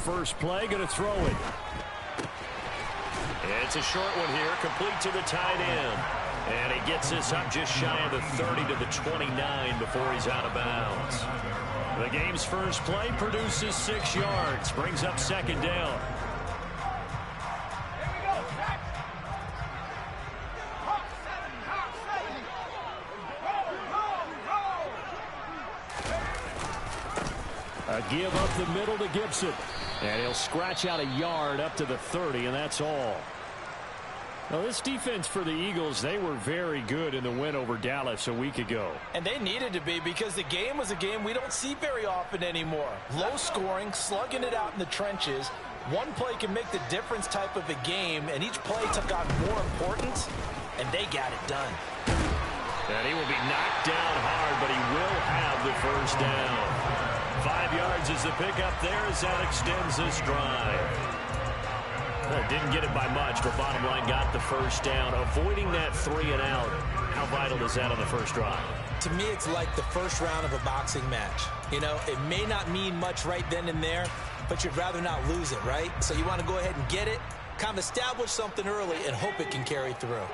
first play, going to throw it. It's a short one here, complete to the tight end. And he gets this up just shy of the 30 to the 29 before he's out of bounds. The game's first play produces 6 yards, brings up second down. A give up the middle to Gibson. And he'll scratch out a yard up to the 30, and that's all. Now, this defense for the Eagles, they were very good in the win over Dallas a week ago. And they needed to be, because the game was a game we don't see very often anymore. Low scoring, slugging it out in the trenches. One play can make the difference type of a game, and each play took on more importance, and they got it done. And he will be knocked down hard, but he will have the first down. 5 yards is the pickup there as that extends this drive. Didn't get it by much, but bottom line got the first down. Avoiding that 3 and out. How vital is that on the first drive? To me, it's like the first round of a boxing match. You know, it may not mean much right then and there, but you'd rather not lose it, right? So you want to go ahead and get it, kind of establish something early, and hope it can carry through.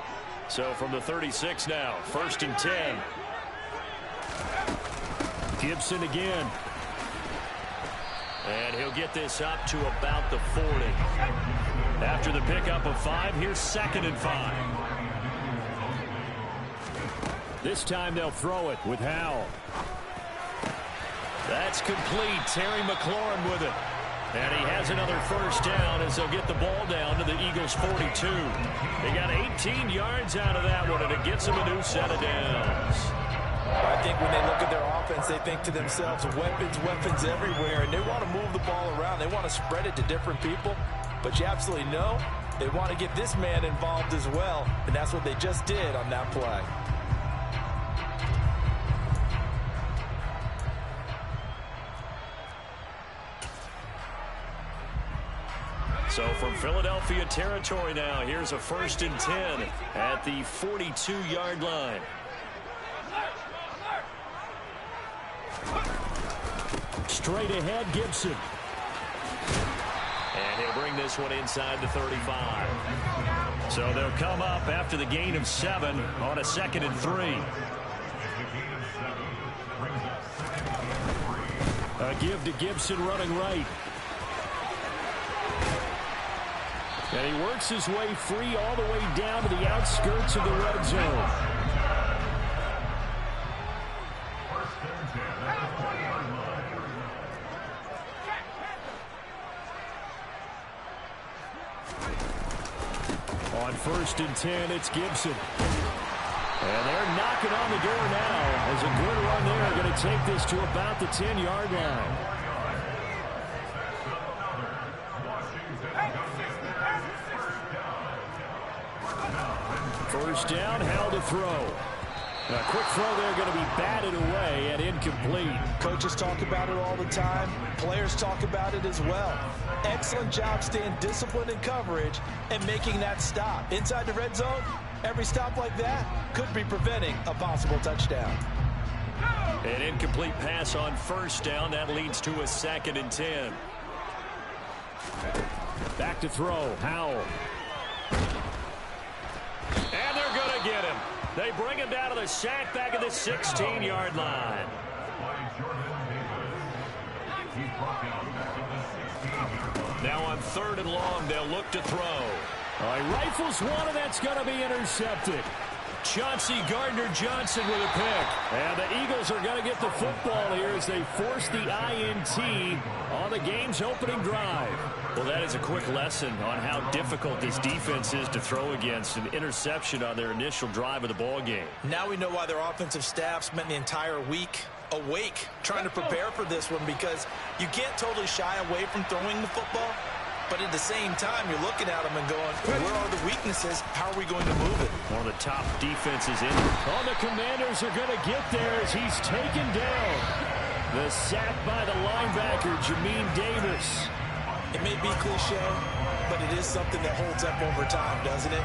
So from the 36 now, 1st and 10. Gibson again. And he'll get this up to about the 40. After the pickup of 5, here's 2nd and 5. This time they'll throw it with Howell. That's complete. Terry McLaurin with it. And he has another first down as they'll get the ball down to the Eagles' 42. They got 18 yards out of that one, and it gets them a new set of downs. I think when they look at their offense, they think to themselves, weapons, weapons everywhere, and they want to move the ball around. They want to spread it to different people, but you absolutely know they want to get this man involved as well, and that's what they just did on that play. So from Philadelphia territory now, here's a 1st and 10 at the 42-yard line. Straight ahead, Gibson. And he'll bring this one inside the 35. So they'll come up after the gain of 7 on a 2nd and 3. A give to Gibson running right. And he works his way free all the way down to the outskirts of the red zone. On 1st and 10, it's Gibson. And they're knocking on the door now as a good run there. Going to take this to about the 10-yard line. First down, Howell to throw. A quick throw there going to be batted away and incomplete. Coaches talk about it all the time. Players talk about it as well. Excellent job staying disciplined in coverage and making that stop. Inside the red zone, every stop like that could be preventing a possible touchdown. An incomplete pass on first down. That leads to a 2nd and 10. Back to throw, Howell. And they're going to get him. They bring him down to the sack back at the 16-yard line. Now on 3rd and long, they'll look to throw. He rifles one, and that's going to be intercepted. Chauncey Gardner-Johnson with a pick. And the Eagles are going to get the football here as they force the INT on the game's opening drive. Well, that is a quick lesson on how difficult this defense is to throw against. An interception on their initial drive of the ball game. Now we know why their offensive staff spent the entire week awake trying to prepare for this one, because you can't totally shy away from throwing the football. But at the same time, you're looking at them and going, where are the weaknesses? How are we going to move it? One of the top defenses in. Oh, the Commanders are going to get there as he's taken down. The sack by the linebacker, Jamin Davis. It may be cliche, but it is something that holds up over time, doesn't it?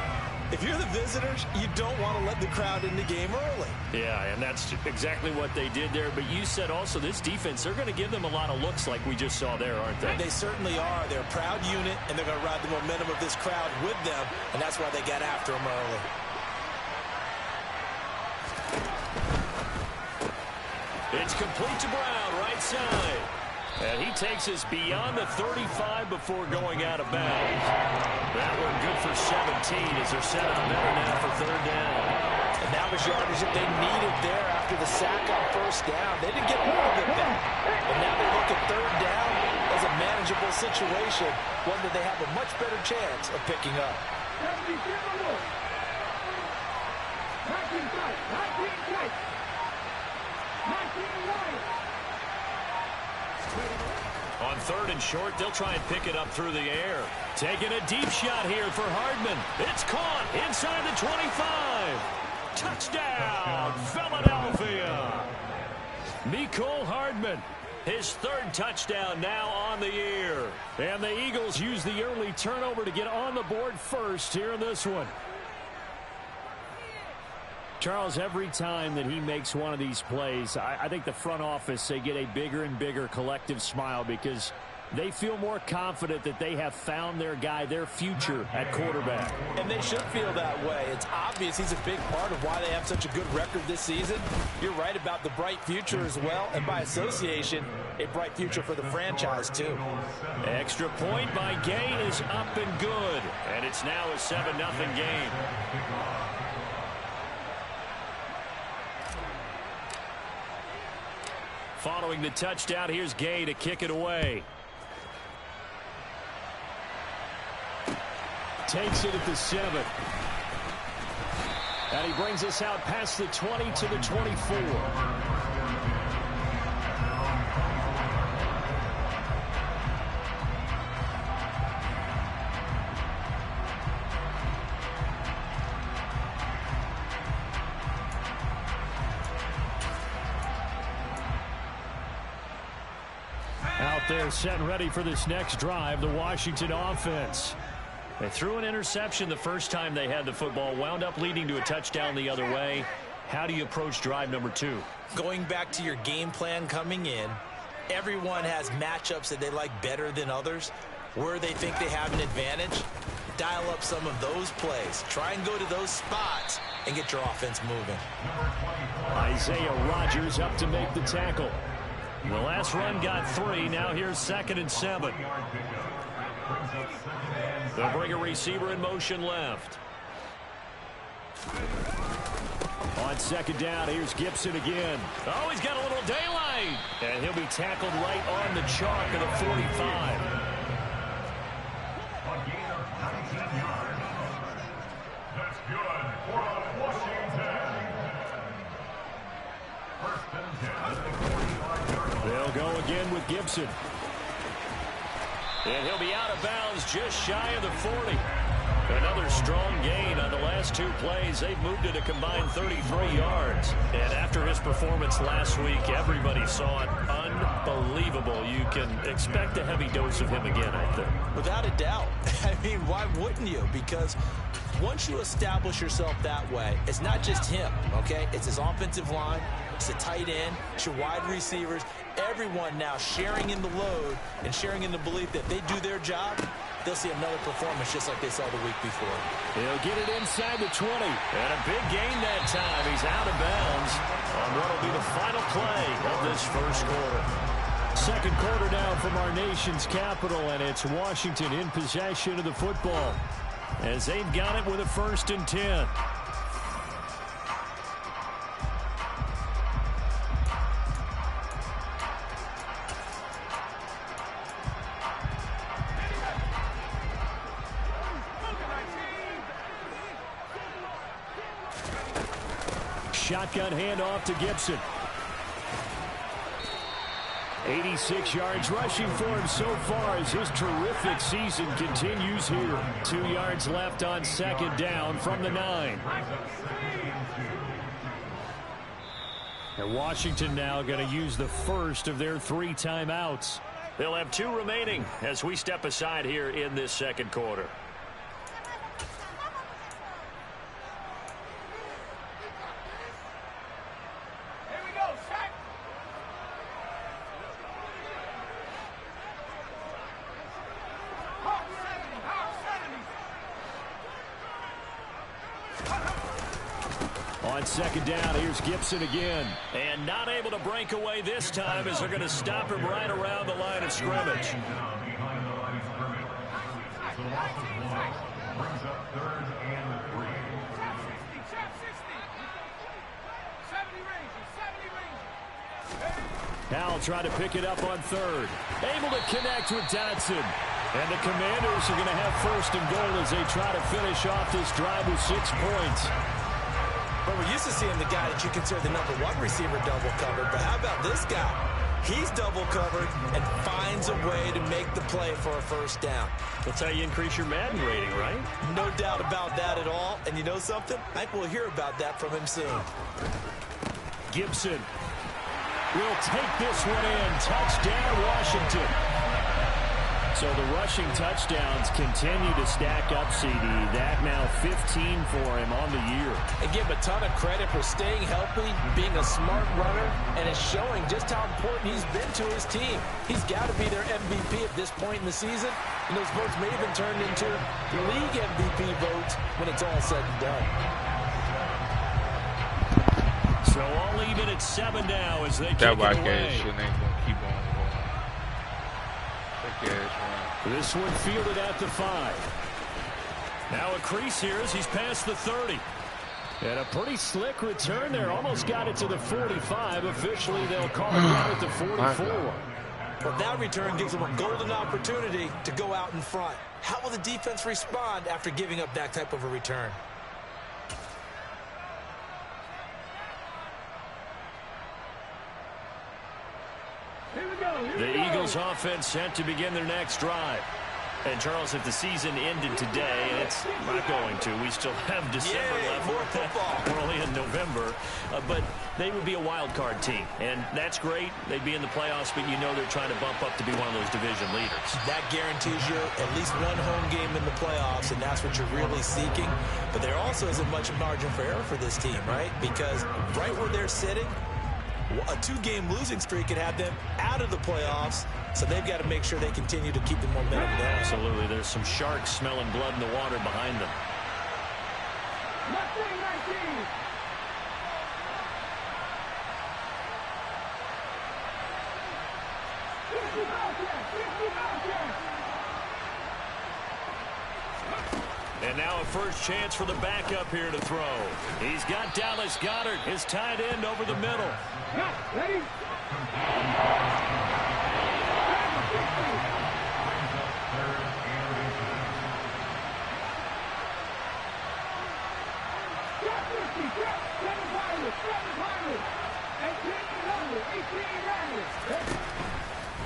If you're the visitors, you don't want to let the crowd in the game early. Yeah, and that's exactly what they did there. But you said also this defense, they're going to give them a lot of looks like we just saw there, aren't they? They certainly are. They're a proud unit, and they're going to ride the momentum of this crowd with them, and that's why they got after them early. It's complete to Brown, right side. And he takes us beyond the 35 before going out of bounds. That one good for 17 as they're set up better now for third down. And that was yardage that they needed there after the sack on first down. They didn't get all of it back. But now they look at third down as a manageable situation, one that they have a much better chance of picking up. On third and short, they'll try and pick it up through the air. Taking a deep shot here for Hardman. It's caught inside the 25. Touchdown, Philadelphia. Mecole Hardman, his third touchdown now on the year. And the Eagles use the early turnover to get on the board first here in this one. Charles, every time that he makes one of these plays, I think the front office, they get a bigger and bigger collective smile because they feel more confident that they have found their guy, their future at quarterback. And they should feel that way. It's obvious he's a big part of why they have such a good record this season. You're right about the bright future as well, and by association, a bright future for the franchise too. Extra point by Gay is up and good, and it's now a 7-0 game. Following the touchdown, here's Gay to kick it away. Takes it at the 7. And he brings us out past the 20 to the 24. They're set and ready for this next drive, the Washington offense. They threw an interception the first time they had the football, wound up leading to a touchdown the other way. How do you approach drive number 2? Going back to your game plan coming in, everyone has matchups that they like better than others. Where they think they have an advantage, dial up some of those plays. Try and go to those spots and get your offense moving. Isaiah Rodgers up to make the tackle. The last run got 3. Now here's 2nd and 7. They'll bring a receiver in motion left. On 2nd down, here's Gibson again. Oh, he's got a little daylight. And he'll be tackled right on the chalk of the 45. That's good for Washington. First and 10. They'll go again with Gibson. And he'll be out of bounds just shy of the 40. Another strong gain on the last 2 plays. They've moved it a combined 33 yards. And after his performance last week, everybody saw it. Unbelievable. You can expect a heavy dose of him again, I think. Without a doubt. I mean, why wouldn't you? Because once you establish yourself that way, it's not just him, okay? It's his offensive line. It's the tight end. It's your wide receivers. Everyone now sharing in the load and sharing in the belief that they do their job, they'll see another performance just like they saw the week before. He'll get it inside the 20. And a big gain that time. He's out of bounds on what will be the final play of this first quarter. Second quarter now from our nation's capital, and it's Washington in possession of the football as they've got it with a 1st and 10. Shotgun handoff to Gibson. 86 yards rushing for him so far as his terrific season continues here. 2 yards left on 2nd down from the 9. And Washington now going to use the first of their 3 timeouts. They'll have 2 remaining as we step aside here in this second quarter. On second down, here's Gibson again. And not able to break away this time as they're going to stop him right around the line of scrimmage. Howell trying to pick it up on third. Able to connect with Dotson. And the Commanders are going to have first and goal as they try to finish off this drive with 6 points. Well, we're used to seeing the guy that you consider the #1 receiver double covered, but how about this guy? He's double covered and finds a way to make the play for a first down. That's how you increase your Madden rating, right? No doubt about that at all. And you know something? I think we'll hear about that from him soon. Gibson will take this one in. Touchdown, Washington. So the rushing touchdowns continue to stack up, CD. That now 15 for him on the year. And give him a ton of credit for staying healthy, being a smart runner, and it's showing just how important he's been to his team. He's got to be their MVP at this point in the season. And those votes may have been turned into league MVP votes when it's all said and done. So all even at 7 now as they kick it away. Ain't gonna keep on going. This one fielded at the 5. Now a crease here as he's past the 30. And a pretty slick return there. Almost got it to the 45. Officially, they'll call it down at the 44. Well, that return gives them a golden opportunity to go out in front. How will the defense respond after giving up that type of a return? The Eagles offense set to begin their next drive. And, Charles, if the season ended today, and it's not going to, we still have December left. More football. We're only in November. But they would be a wild card team. And that's great. They'd be in the playoffs, but you know they're trying to bump up to be one of those division leaders. That guarantees you at least one home game in the playoffs, and that's what you're really seeking. But there also isn't much margin for error for this team, right? Because right where they're sitting, a 2-game losing streak could have them out of the playoffs, so they've got to make sure they continue to keep the momentum there. Absolutely. There's some sharks smelling blood in the water behind them. And now a first chance for the backup here to throw. He's got Dallas Goedert, his tight end, over the middle. Ready?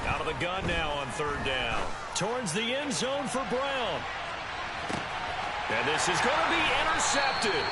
Out of the gun now on third down. Towards the end zone for Brown. And this is going to be intercepted.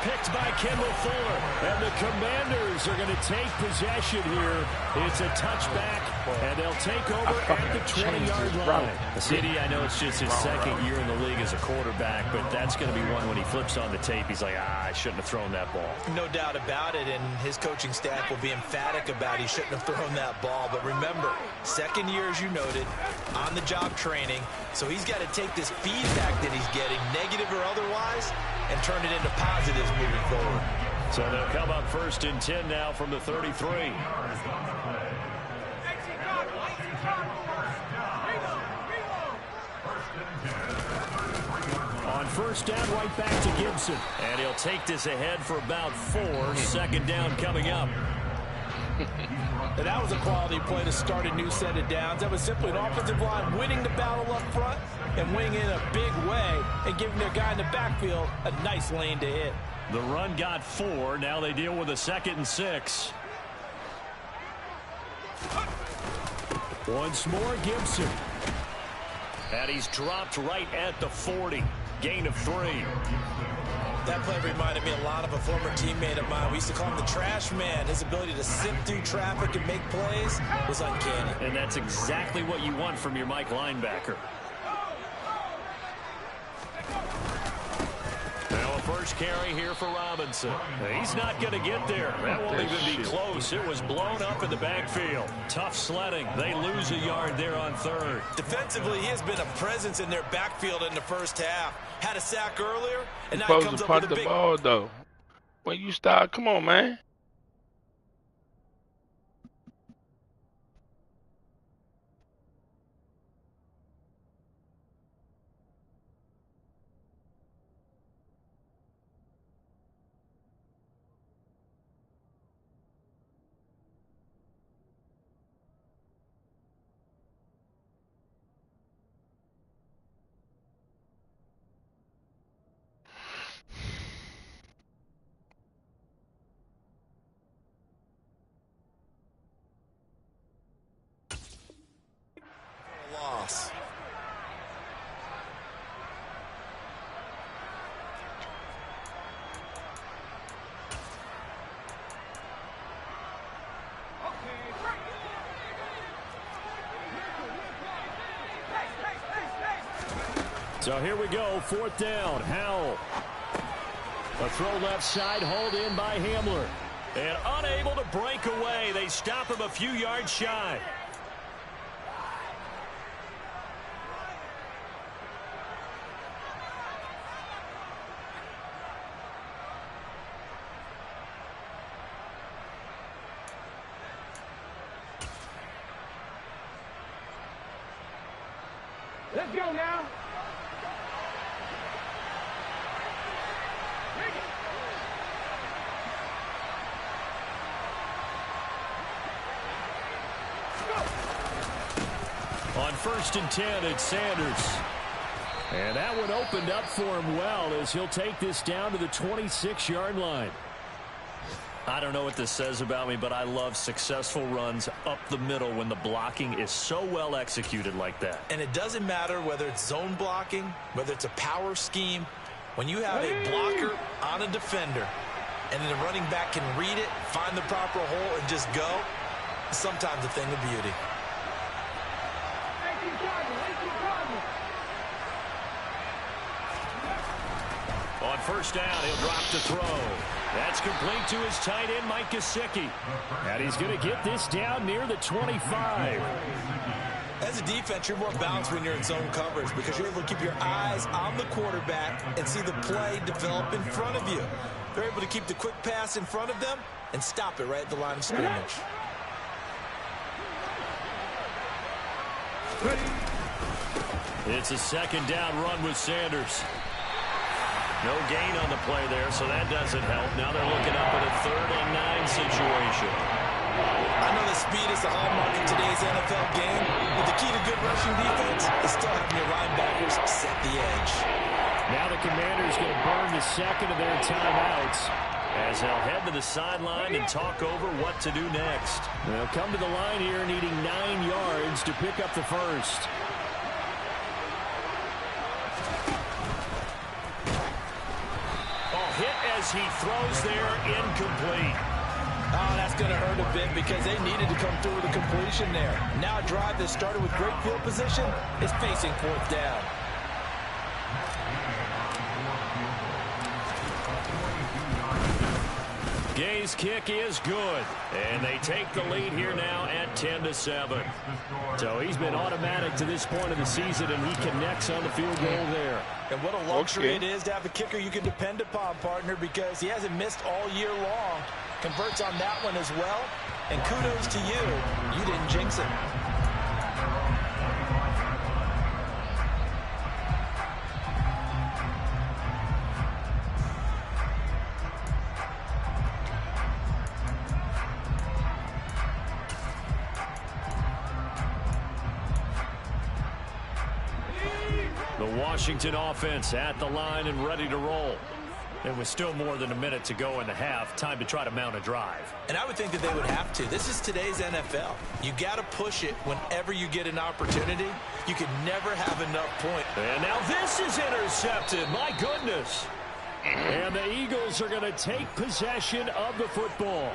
Picked by Kendall Fuller. And the Commanders are going to take possession here. It's a touchback, and they'll take over at the 20-yard line. CD, I know it's just his second year in the league as a quarterback, but that's going to be one when he flips on the tape. He's like, I shouldn't have thrown that ball. No doubt about it, and his coaching staff will be emphatic about he shouldn't have thrown that ball. But remember, second year, as you noted, on-the-job training, so he's got to take this feedback that he's getting, negative or otherwise, and turn it into positives moving forward. So they'll come up first and 10 now from the 33. On first down, right back to Gibson. And he'll take this ahead for about 4. Second down coming up. And that was a quality play to start a new set of downs. That was simply an offensive line winning the battle up front and winning in a big way and giving their guy in the backfield a nice lane to hit. The run got 4. Now they deal with a 2nd and 6. Once more, Gibson. And he's dropped right at the 40. Gain of 3. That play reminded me a lot of a former teammate of mine. We used to call him the trash man. His ability to sift through traffic and make plays was uncanny. And that's exactly what you want from your Mike linebacker. Now a first carry here for Robinson. He's not going to get there. That won't even be close. It was blown up in the backfield. Tough sledding. They lose a yard there on third. Defensively, he has been a presence in their backfield in the first half. Had a sack earlier, and now supposed he comes to up with punt a the big ball, though. When you start, come on, man. Loss. So here we go, 4th down. Howell. A throw left side, hauled in by Hamler. And unable to break away. They stop him a few yards shy. Let's go now. On 1st and 10, it's Sanders. And that one opened up for him well as he'll take this down to the 26-yard line. I don't know what this says about me, but I love successful runs up the middle when the blocking is so well executed like that. And it doesn't matter whether it's zone blocking, whether it's a power scheme. When you have a blocker on a defender and then the running back can read it, find the proper hole, and just go, it's sometimes a thing of beauty. On 1st down, he'll drop to throw. That's complete to his tight end, Mike Gesicki. And he's going to get this down near the 25. As a defense, you're more balanced when you're in zone coverage because you're able to keep your eyes on the quarterback and see the play develop in front of you. They're able to keep the quick pass in front of them and stop it right at the line of scrimmage. It's a 2nd down run with Sanders. No gain on the play there, so that doesn't help. Now they're looking up at a 3rd and 9 situation. I know that speed is the hallmark of today's NFL game, but the key to good rushing defense is still having your linebackers set the edge. Now the Commanders going to burn the 2nd of their timeouts as they'll head to the sideline and talk over what to do next. They'll come to the line here needing 9 yards to pick up the 1st. Hit as he throws there, incomplete. Oh, that's going to hurt a bit because they needed to come through with a completion there. Now a drive that started with great field position is facing 4th down. Gay's kick is good, and they take the lead here now at 10-7. So he's been automatic to this point of the season, and he connects on the field goal there. And what a luxury it is to have a kicker you can depend upon, partner, because he hasn't missed all year long. Converts on that one as well, and kudos to you. You didn't jinx it. The Washington offense at the line and ready to roll. It was still more than a minute to go in the half. Time to try to mount a drive. And I would think that they would have to. This is today's NFL. You got to push it whenever you get an opportunity. You can never have enough points. And now this is intercepted. My goodness. And the Eagles are going to take possession of the football.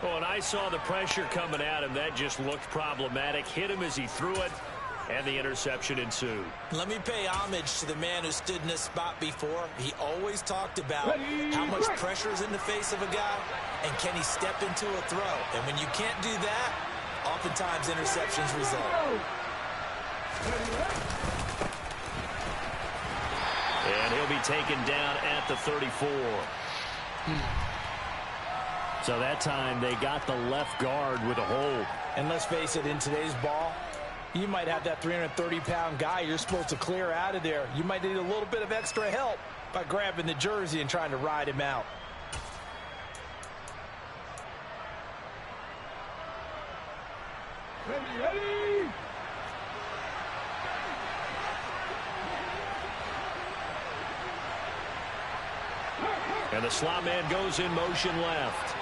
Oh, and I saw the pressure coming at him. That just looked problematic. Hit him as he threw it. And the interception ensued. Let me pay homage to the man who stood in this spot before. He always talked about how much pressure is in the face of a guy and can he step into a throw. And when you can't do that, oftentimes interceptions result. And he'll be taken down at the 34. So that time they got the left guard with a hold. And let's face it, in today's ball, you might have that 330-pound guy you're supposed to clear out of there. You might need a little bit of extra help by grabbing the jersey and trying to ride him out. Ready! And the slot man goes in motion left.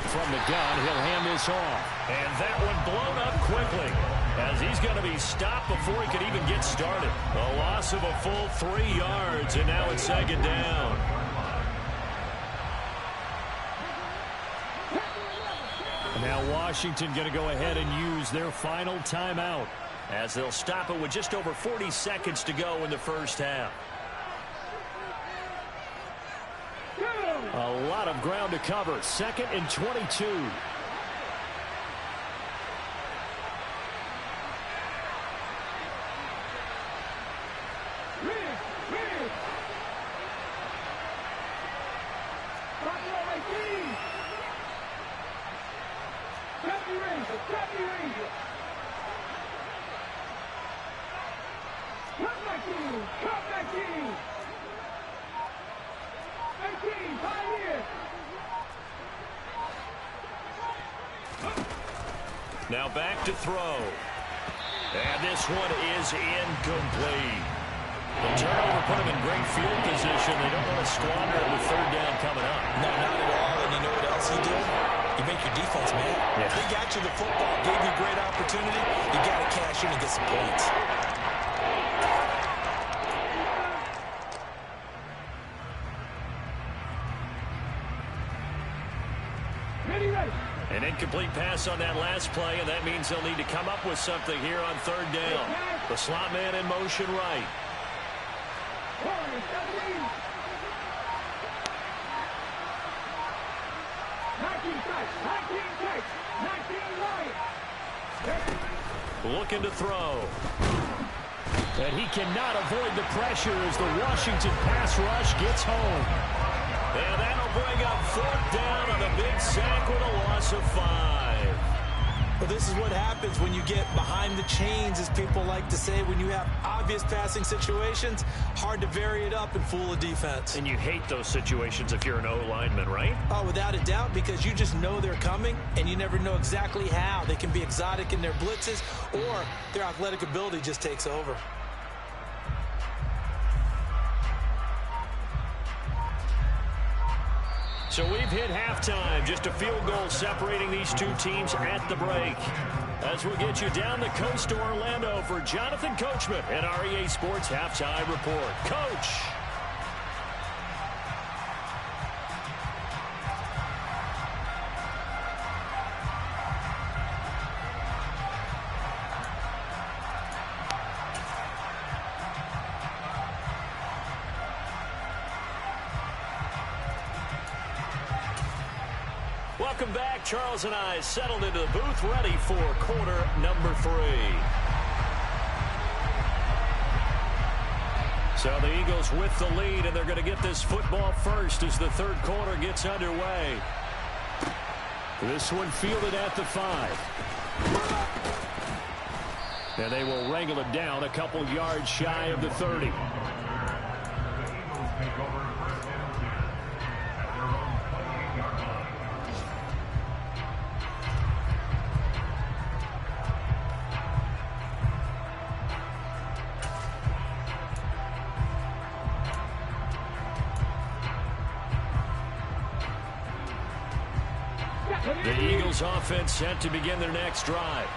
From the gun, he'll hand this off. And that one blown up quickly, as he's going to be stopped before he could even get started. A loss of a full 3 yards, and now it's second down. Now Washington going to go ahead and use their final timeout, as they'll stop it with just over 40 seconds to go in the first half. A lot of ground to cover. 2nd and 22. Now back to throw. And this one is incomplete. The turnover put them in great field position. They don't want to squander it with 3rd down coming up. No, not at all. And you know what else you do? You make your defense mad. Yeah. They got you the football, gave you a great opportunity. You got to cash in and get some points. An incomplete pass on that last play, and that means they'll need to come up with something here on 3rd down. The slot man in motion right. Looking to throw. And he cannot avoid the pressure as the Washington pass rush gets home. And that'll bring up 4th down on a big sack with a loss of 5. Well, this is what happens when you get behind the chains, as people like to say. When you have obvious passing situations, hard to vary it up and fool a defense. And you hate those situations if you're an O-lineman, right? Oh, without a doubt, because you just know they're coming, and you never know exactly how. They can be exotic in their blitzes, or their athletic ability just takes over. So we've hit halftime. Just a field goal separating these two teams at the break. As we'll get you down the coast to Orlando for Jonathan Coachman and our EA Sports Halftime Report. Coach. Welcome back. Charles and I settled into the booth, ready for quarter number 3. So the Eagles with the lead, and they're going to get this football first as the 3rd quarter gets underway. This one fielded at the 5. And they will wrangle it down a couple yards shy of the 30. The Eagles offense set to begin their next drive.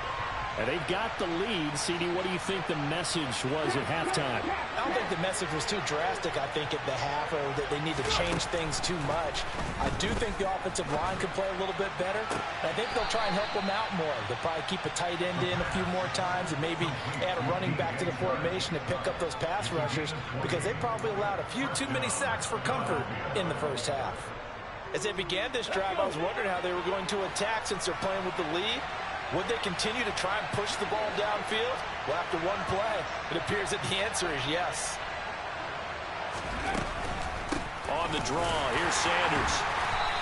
And they've got the lead. CD, what do you think the message was at halftime? I don't think the message was too drastic, I think, at the half, or that they need to change things too much. I do think the offensive line could play a little bit better. I think they'll try and help them out more. They'll probably keep a tight end in a few more times and maybe add a running back to the formation to pick up those pass rushers, because they probably allowed a few too many sacks for comfort in the first half. As they began this drive, I was wondering how they were going to attack since they're playing with the lead. Would they continue to try and push the ball downfield? Well, after one play, it appears that the answer is yes. on the draw. Here's Sanders.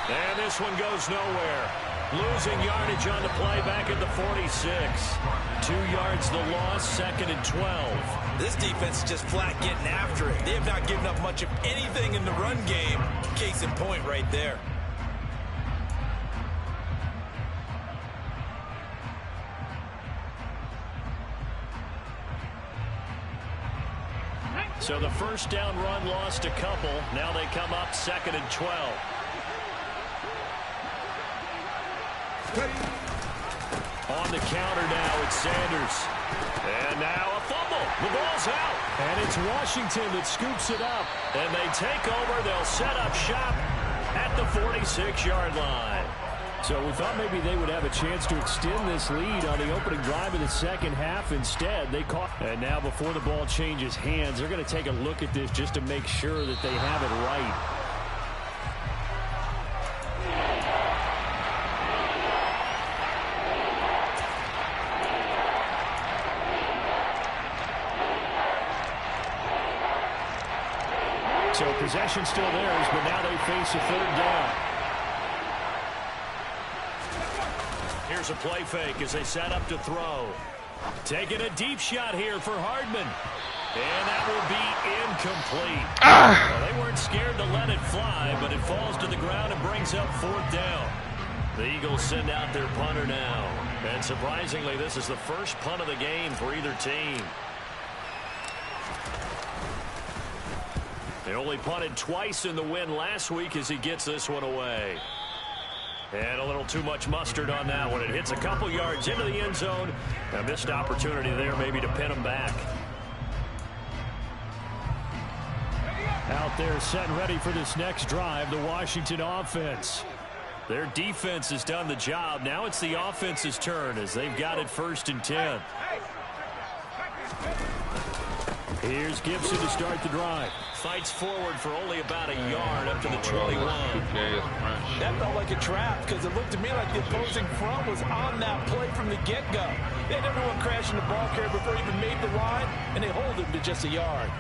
And this one goes nowhere. Losing yardage on the play back at the 46. 2 yards the loss, 2nd and 12. This defense is just flat getting after it. They have not given up much of anything in the run game. Case in point right there. So the first down run lost a couple. Now they come up 2nd and 12. On the counter now, it's Sanders. And now a fumble. The ball's out. And it's Washington that scoops it up. And they take over. They'll set up shop at the 46-yard line. So we thought maybe they would have a chance to extend this lead on the opening drive of the second half. Instead, they caught. And now before the ball changes hands, they're going to take a look at this just to make sure that they have it right. So possession still theirs, but now they face a 3rd down. Here's a play fake as they set up to throw. Taking a deep shot here for Hardman. And that will be incomplete. Well, they weren't scared to let it fly, but it falls to the ground and brings up 4th down. The Eagles send out their punter now. And surprisingly, this is the first punt of the game for either team. They only punted twice in the win last week as he gets this one away. And a little too much mustard on that one. It hits a couple yards into the end zone. A missed opportunity there maybe to pin him back. Out there set and ready for this next drive, the Washington offense. Their defense has done the job. Now it's the offense's turn as they've got it 1st and 10. Here's Gibson to start the drive. Fights forward for only about a yard up to the 21. That felt like a trap because it looked to me like the opposing front was on that play from the get-go. They had everyone crashing the ball carrier before he even made the line, and they hold him to just a yard.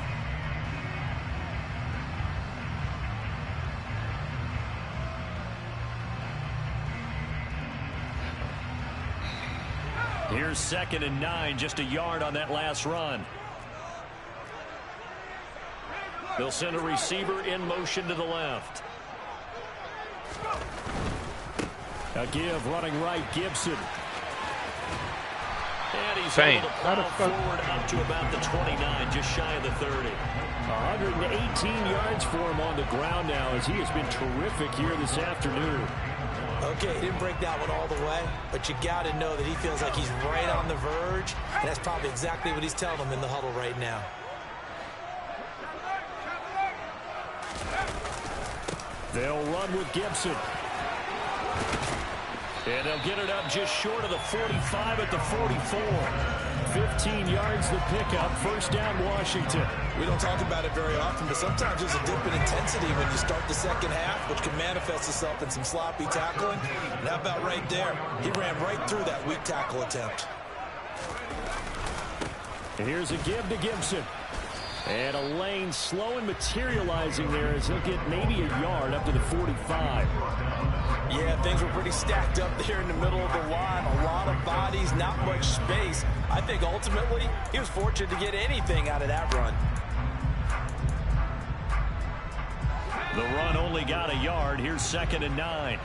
Here's 2nd and 9, just a yard on that last run. They'll send a receiver in motion to the left. A give running right, Gibson. And he's able to plow forward up to about the 29, just shy of the 30. 118 yards for him on the ground now as he has been terrific here this afternoon. Okay, he didn't break that one all the way, but you got to know that he feels like he's right on the verge, and that's probably exactly what he's telling them in the huddle right now. They'll run with Gibson. And they'll get it up just short of the 45 at the 44. 15 yards the pickup. 1st down, Washington. We don't talk about it very often, but sometimes there's a dip in intensity when you start the second half, which can manifest itself in some sloppy tackling. And how about right there? He ran right through that weak tackle attempt. And here's a give to Gibson. And a lane slow and materializing there as he'll get maybe a yard up to the 45. Yeah, things were pretty stacked up there in the middle of the line. A lot of bodies, not much space. I think ultimately he was fortunate to get anything out of that run. The run only got a yard. Here's 2nd and 9.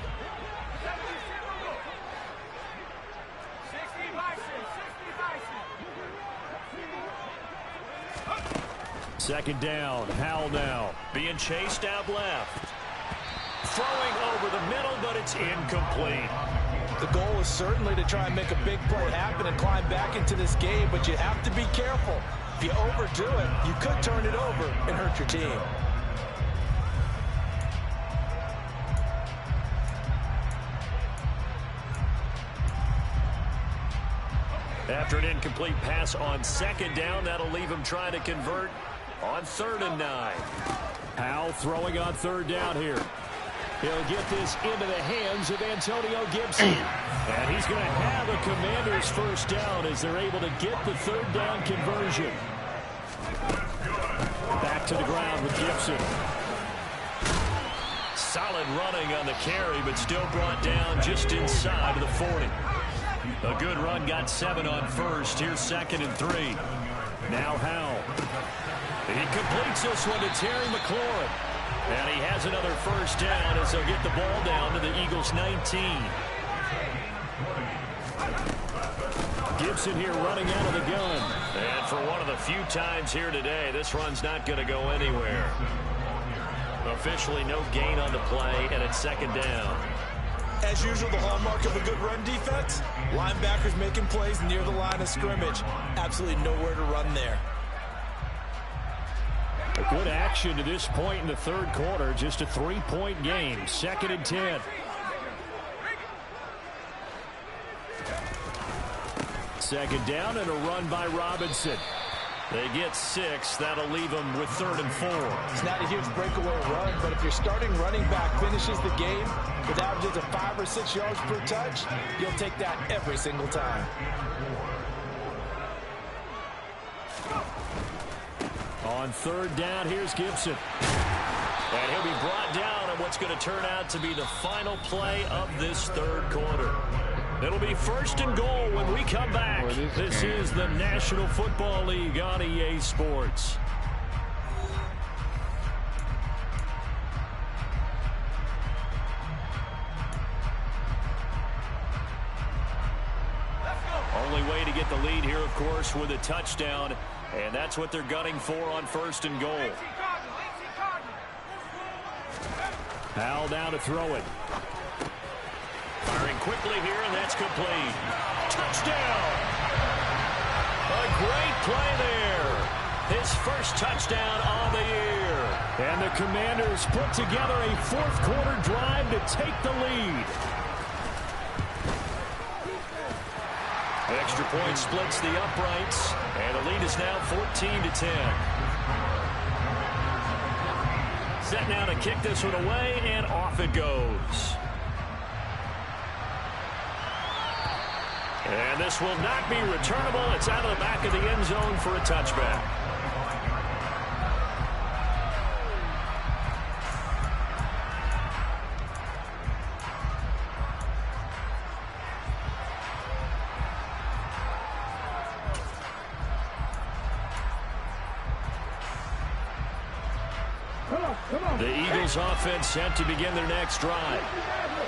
Second down, Howell now. Being chased out left. Throwing over the middle, but it's incomplete. The goal is certainly to try and make a big play happen and climb back into this game, but you have to be careful. If you overdo it, you could turn it over and hurt your team. After an incomplete pass on 2nd down, that'll leave him trying to convert on 3rd and 9. Howell throwing on 3rd down here. He'll get this into the hands of Antonio Gibson. And he's going to have a Commanders 1st down as they're able to get the 3rd down conversion. Back to the ground with Gibson. Solid running on the carry, but still brought down just inside of the 40. A good run, got 7 on first. Here's 2nd and 3. Now Howell. He completes this one to Terry McLaurin. And he has another first down as they'll get the ball down to the Eagles' 19. Gibson here running out of the gun. And for one of the few times here today, this run's not going to go anywhere. Officially no gain on the play, and it's 2nd down. As usual, the hallmark of a good run defense, linebackers making plays near the line of scrimmage. Absolutely nowhere to run there. A good action to this point in the 3rd quarter. Just a 3-point game. 2nd and 10. Second down and a run by Robinson. They get 6. That'll leave them with 3rd and 4. It's not a huge breakaway run, but if your starting running back finishes the game with averages of 5 or 6 yards per touch, you'll take that every single time. On 3rd down, here's Gibson. And he'll be brought down on what's going to turn out to be the final play of this 3rd quarter. It'll be 1st and goal when we come back. This is the National Football League on EA Sports. Only way to get the lead here, of course, with a touchdown. And that's what they're gunning for on 1st and goal. Howell down to throw it. Firing quickly here, and that's complete. Touchdown! A great play there. His first touchdown on the year. And the Commanders put together a 4th quarter drive to take the lead. Extra point splits the uprights, and the lead is now 14-10. Set now to kick this one away, and off it goes. And this will not be returnable. It's out of the back of the end zone for a touchback. The Eagles offense set to begin their next drive.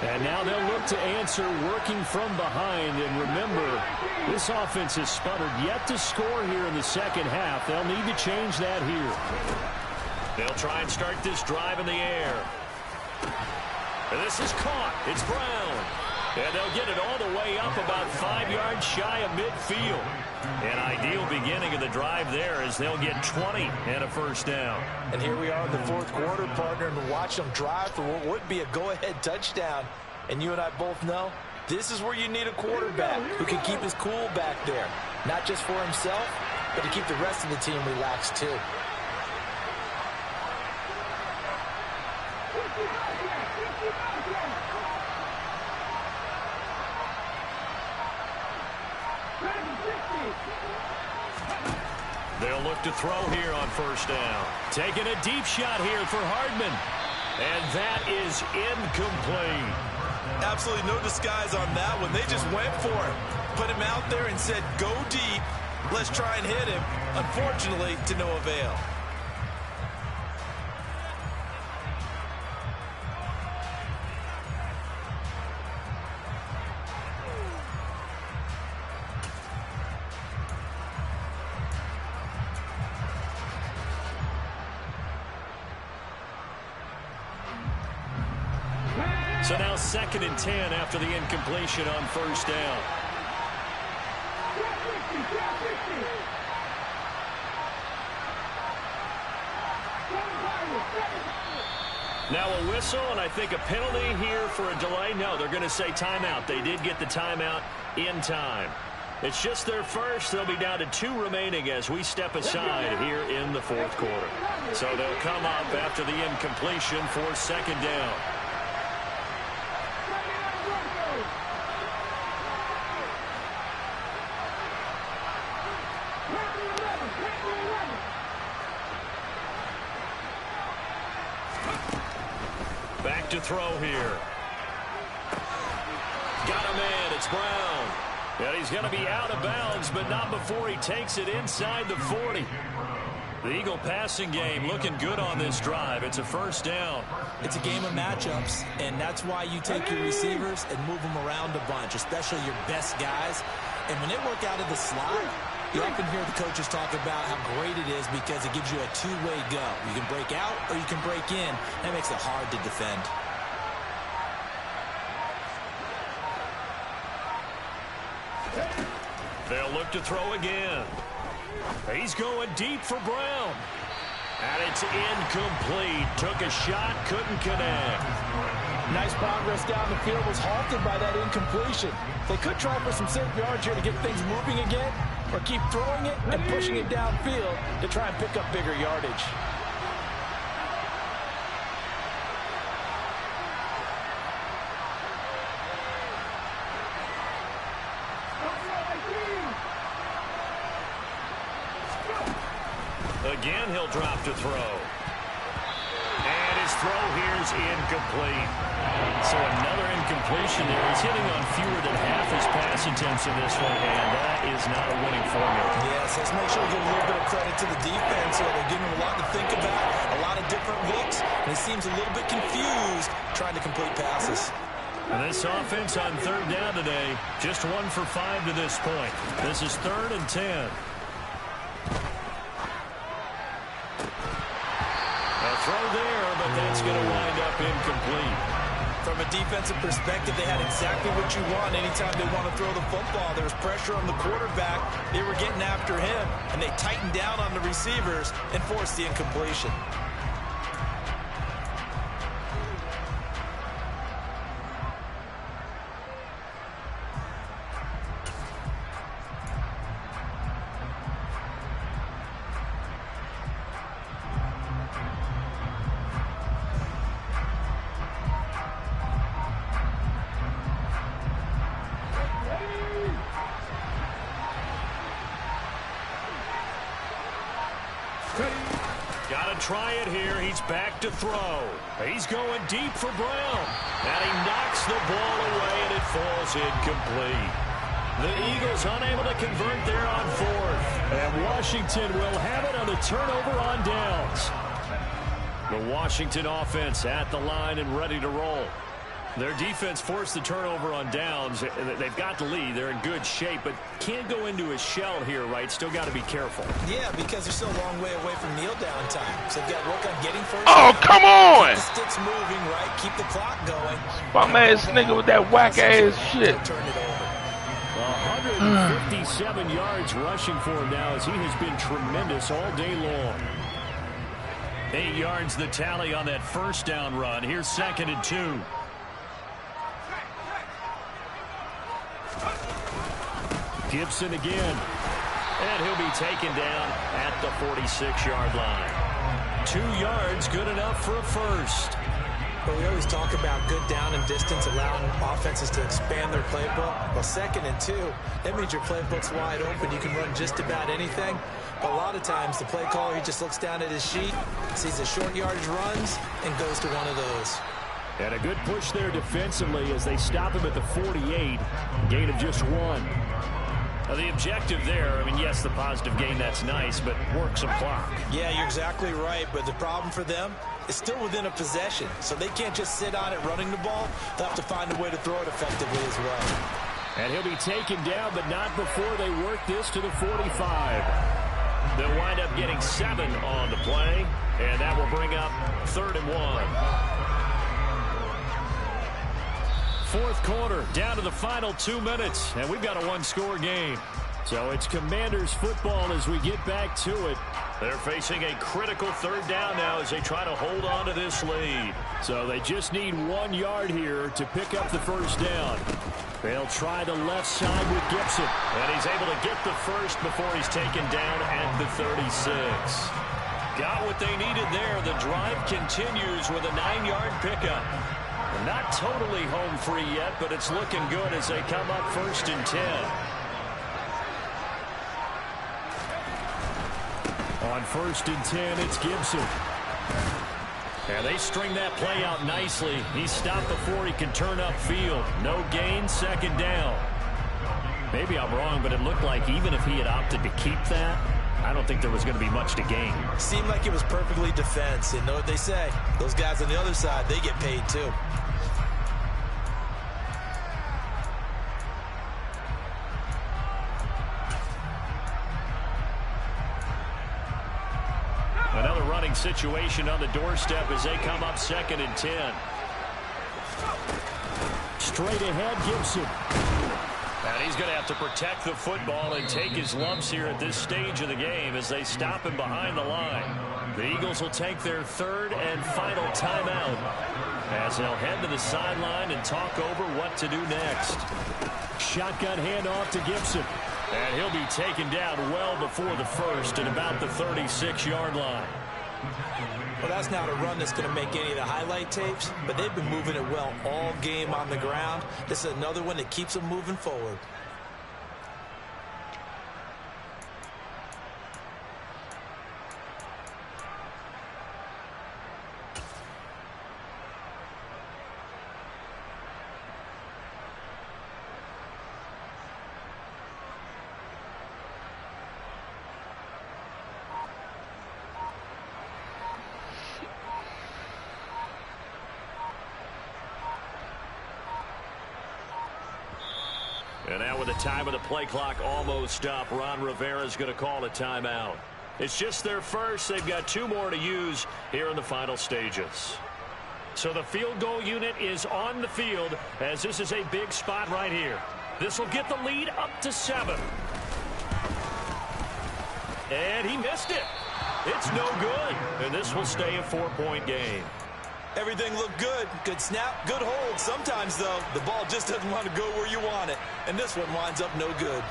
And now they'll look to answer working from behind. And remember, this offense has sputtered yet to score here in the 2nd half. They'll need to change that here. They'll try and start this drive in the air. And this is caught. It's Brown. And they'll get it all the way up about 5 yards shy of midfield. An ideal beginning of the drive there as they'll get 20 and a first down. And here we are in the 4th quarter, partner, and watch them drive for what would be a go-ahead touchdown. And you and I both know this is where you need a quarterback who can keep his cool back there. Not just for himself, but to keep the rest of the team relaxed too. They'll look to throw here on 1st down. Taking a deep shot here for Hardman. And that is incomplete. Absolutely no disguise on that one. They just went for it. Put him out there and said, go deep. Let's try and hit him. Unfortunately, to no avail. So now 2nd and 10 after the incompletion on 1st down. Now a whistle, and I think a penalty here for a delay. No, they're going to say timeout. They did get the timeout in time. It's just their first. They'll be down to 2 remaining as we step aside here in the 4th quarter. So they'll come up after the incompletion for 2nd down. Back to throw here. Got a man. It's Brown. And he's going to be out of bounds, but not before he takes it inside the 40. The Eagle passing game looking good on this drive. It's a first down. It's a game of matchups, and that's why you take your receivers and move them around a bunch, especially your best guys. And when they work out of the slot, you often hear the coaches talk about how great it is because it gives you a two-way go. You can break out or you can break in. That makes it hard to defend. They'll look to throw again. He's going deep for Brown. And it's incomplete. Took a shot, couldn't connect. Nice progress down the field, was halted by that incompletion. They could try for some safe yards here to get things moving again, or keep throwing it and pushing it downfield to try and pick up bigger yardage. Again, he'll drop to throw. And his throw here is incomplete. So another incompletion there. He's hitting on fewer than half his pass attempts in this one, and that is not a winning formula. Yes, let's make sure we give a little bit of credit to the defense here. They're giving him a lot to think about, a lot of different looks, and he seems a little bit confused trying to complete passes. And this offense on third down today, just 1 for 5 to this point. This is 3rd and 10. Throw there, but that's going to wind up incomplete. From a defensive perspective, they had exactly what you want anytime they want to throw the football. There was pressure on the quarterback. They were getting after him, and they tightened down on the receivers and forced the incompletion. Got to try it here. He's back to throw. He's going deep for Brown. And he knocks the ball away, and it falls incomplete. The Eagles unable to convert there on 4th. And Washington will have it on the turnover on downs. The Washington offense at the line and ready to roll. Their defense forced the turnover on downs. They've got the lead. They're in good shape, but can't go into a shell here, right? Still got to be careful. Yeah, because they're still a long way away from kneel down time. So they've got to work on getting first. Oh, down. come on! Keep the sticks moving, right? Keep the clock going. Bum ass nigga with that whack ass shit. Turn it over. 157 yards rushing for him now as he has been tremendous all day long. 8 yards the tally on that first down run. Here's 2nd and 2. Gibson again. And he'll be taken down at the 46-yard line. 2 yards, good enough for a first. But we always talk about good down and distance, allowing offenses to expand their playbook. Well, 2nd and 2, that means your playbook's wide open. You can run just about anything. But a lot of times, the play caller, he just looks down at his sheet, sees the short yardage runs, and goes to one of those. And a good push there defensively as they stop him at the 48. Gain of just 1. Now the objective there, I mean, yes, the positive gain, that's nice, but work some clock. Yeah, you're exactly right, but the problem for them is still within a possession, so they can't just sit on it running the ball. They'll have to find a way to throw it effectively as well. And he'll be taken down, but not before they work this to the 45. They'll wind up getting 7 on the play, and that will bring up 3rd and 1. Fourth quarter, down to the final 2 minutes, and we've got a one-score game. So it's Commanders football as we get back to it. They're facing a critical 3rd down now as they try to hold on to this lead. So they just need 1 yard here to pick up the first down. They'll try the left side with Gibson, and he's able to get the first before he's taken down at the 36. Got what they needed there. The drive continues with a 9-yard pickup. Not totally home free yet, but it's looking good as they come up 1st and 10. On 1st and 10, it's Gibson. And they string that play out nicely. He stopped before he can turn upfield. No gain, second down. Maybe I'm wrong, but it looked like even if he had opted to keep that, I don't think there was going to be much to gain. Seemed like it was perfectly defense. And know what they say? Those guys on the other side, they get paid too. Another running situation on the doorstep as they come up 2nd and 10. Straight ahead, Gibson. And he's going to have to protect the football and take his lumps here at this stage of the game as they stop him behind the line. The Eagles will take their 3rd and final timeout as they'll head to the sideline and talk over what to do next. Shotgun handoff to Gibson. And he'll be taken down well before the first at about the 36-yard line. Well, that's not a run that's going to make any of the highlight tapes, but they've been moving it well all game on the ground. This is another one that keeps them moving forward. And now with the time of the play clock almost up, Ron Rivera is going to call a timeout. It's just their first. They've got 2 more to use here in the final stages. So the field goal unit is on the field as this is a big spot right here. This will get the lead up to 7. And he missed it. It's no good. And this will stay a 4-point game. Everything looked good. Good snap, good hold. Sometimes, though, the ball just doesn't want to go where you want it. And this one winds up no good.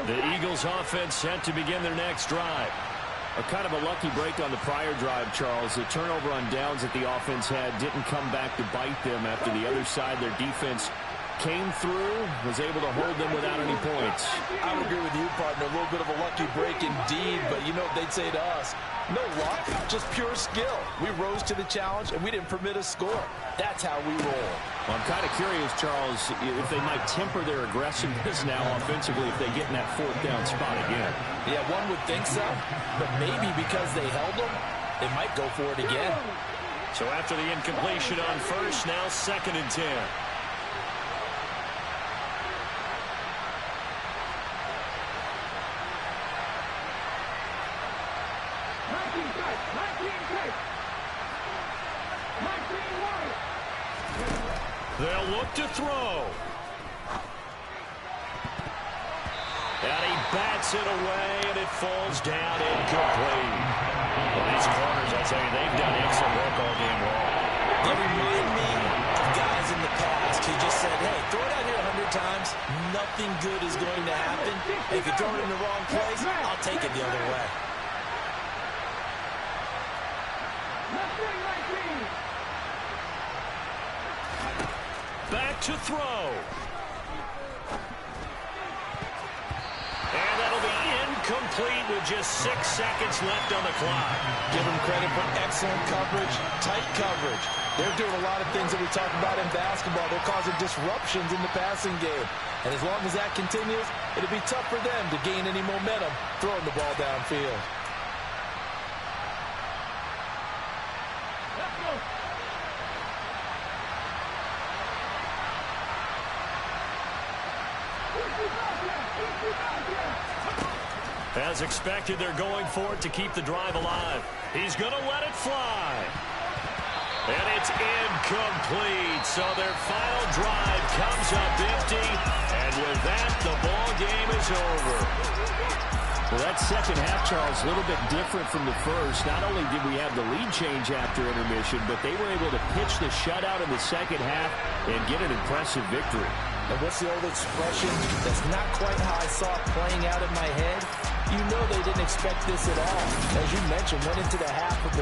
The Eagles offense set to begin their next drive. A kind of a lucky break on the prior drive, Charles. The turnover on downs that the offense had didn't come back to bite them after the other side. Their defense came through, was able to hold them without any points. I would agree with you, partner. A little bit of a lucky break indeed, but you know what they'd say to us? No luck, just pure skill. We rose to the challenge, and we didn't permit a score. That's how we roll. Well, I'm kind of curious, Charles, if they might temper their aggressiveness now offensively if they get in that 4th down spot again. Yeah, one would think so, but maybe because they held them, they might go for it again. So after the incompletion on first, now 2nd and 10. They'll look to throw. And he bats it away, and it falls down incomplete. Well, these corners, I tell you, they've done excellent work all game long. They remind me of guys in the past who just said, hey, throw it out here 100 times. Nothing good is going to happen. If you throw it in the wrong place, I'll take it the other way. Back to throw. And that'll be incomplete with just 6 seconds left on the clock. Give them credit for excellent coverage, tight coverage. They're doing a lot of things that we talk about in basketball. They're causing disruptions in the passing game. And as long as that continues, it'll be tough for them to gain any momentum throwing the ball downfield. As expected, they're going for it to keep the drive alive. He's going to let it fly. And it's incomplete. So their final drive comes up empty. And with that, the ball game is over. Well, that second half, Charles, a little bit different from the first. Not only did we have the lead change after intermission, but they were able to pitch the shutout in the second half and get an impressive victory. And what's the old expression? That's not quite how I saw it playing out in my head. You know they didn't expect this at all. As you mentioned, went into the half of the